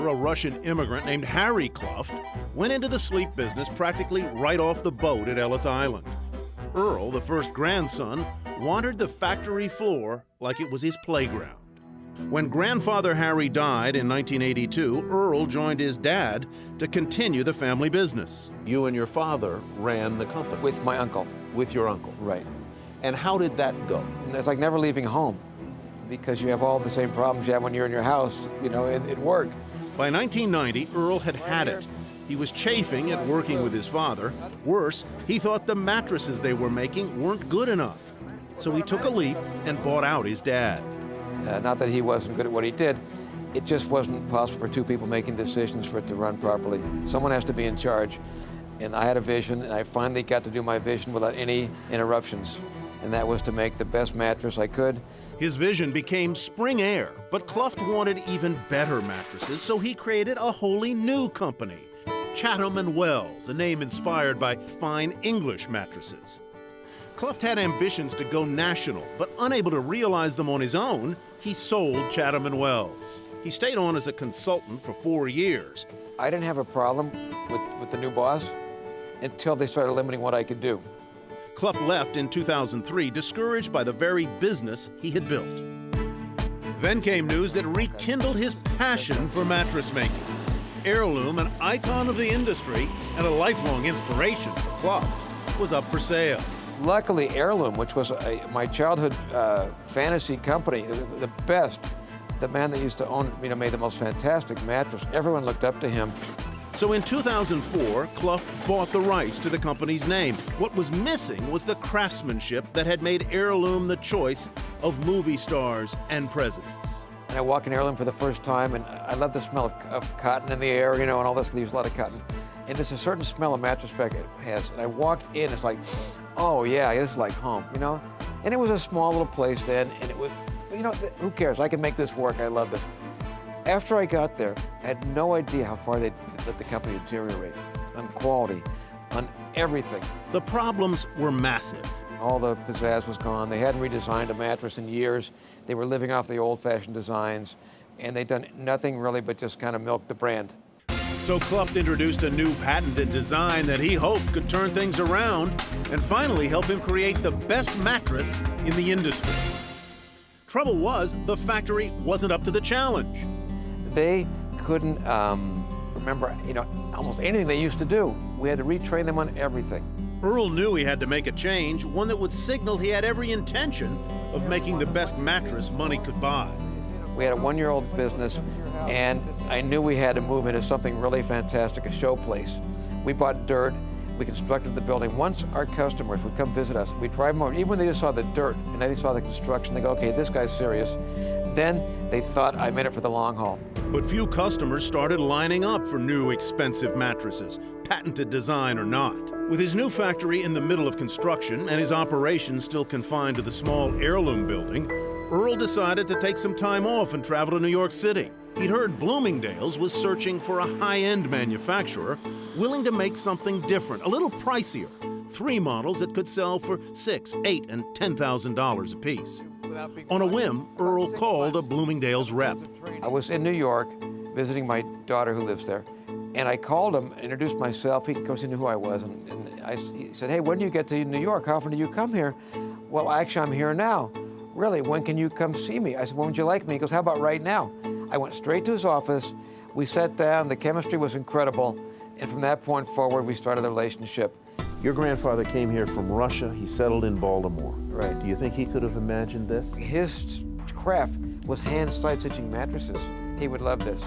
A Russian immigrant named Harry Kluft went into the sleep business practically right off the boat at Ellis Island. Earl, the first grandson, wandered the factory floor like it was his playground. When grandfather Harry died in 1982, Earl joined his dad to continue the family business. You and your father ran the company. With my uncle. With your uncle. Right. And how did that go? And it's like never leaving home, because you have all the same problems you have when you're in your house, you know, at work. By 1990, Earl had it. He was chafing at working with his father. Worse, he thought the mattresses they were making weren't good enough. So he took a leap and bought out his dad. Not that he wasn't good at what he did, it just wasn't possible for two people making decisions for it to run properly. Someone has to be in charge. And I had a vision, and I finally got to do my vision without any interruptions. And that was to make the best mattress I could. His vision became Spring Air, but Kluft wanted even better mattresses, so he created a wholly new company, Chatham & Wells, a name inspired by fine English mattresses. Kluft had ambitions to go national, but unable to realize them on his own, he sold Chatham & Wells. He stayed on as a consultant for 4 years. I didn't have a problem with the new boss until they started limiting what I could do. Kluft left in 2003, discouraged by the very business he had built. Then came news that rekindled his passion for mattress making. Heirloom, an icon of the industry and a lifelong inspiration for Kluft, was up for sale. Luckily, Heirloom, which was my childhood fantasy company, the best, the man that used to own it, you know, made the most fantastic mattress. Everyone looked up to him. So in 2004, Kluft bought the rights to the company's name. What was missing was the craftsmanship that had made Heirloom the choice of movie stars and presidents. And I walked in Heirloom for the first time, and I love the smell of cotton in the air, you know, and all this. They use a lot of cotton. And there's a certain smell a mattress factory has. And I walked in, it's like, oh yeah, this is like home, you know? And it was a small little place then, and it was, you know, who cares? I can make this work, I love this. After I got there, I had no idea how far they'd let the company deteriorate on quality, on everything. The problems were massive. All the pizzazz was gone. They hadn't redesigned a mattress in years. They were living off the old-fashioned designs, and they'd done nothing really but just kind of milk the brand. So Kluft introduced a new patented design that he hoped could turn things around and finally help him create the best mattress in the industry. Trouble was, the factory wasn't up to the challenge. They couldn't remember, you know, almost anything they used to do. We had to retrain them on everything. Earl knew he had to make a change, one that would signal he had every intention of making the best mattress money could buy. We had a one-year-old business, and I knew we had to move into something really fantastic, a showplace. We bought dirt, we constructed the building. Once our customers would come visit us, we'd drive them over, even when they just saw the dirt and then they saw the construction, they go, okay, this guy's serious. Then they thought I made it for the long haul. But few customers started lining up for new expensive mattresses, patented design or not. With his new factory in the middle of construction and his operations still confined to the small Heirloom building, Earl decided to take some time off and travel to New York City. He'd heard Bloomingdale's was searching for a high-end manufacturer willing to make something different, a little pricier. 3 models that could sell for $6,000, $8,000, and $10,000 apiece. On a whim, Earl called a Bloomingdale's rep. I was in New York visiting my daughter who lives there, and I called him, introduced myself. He, of course, he knew who I was, he said, hey, when do you get to New York? How often do you come here? Well, actually, I'm here now. Really, when can you come see me? I said, when would you like me? He goes, how about right now? I went straight to his office. We sat down. The chemistry was incredible. And from that point forward, we started the relationship. Your grandfather came here from Russia. He settled in Baltimore. Right. Do you think he could have imagined this? His craft was hand side stitching mattresses. He would love this.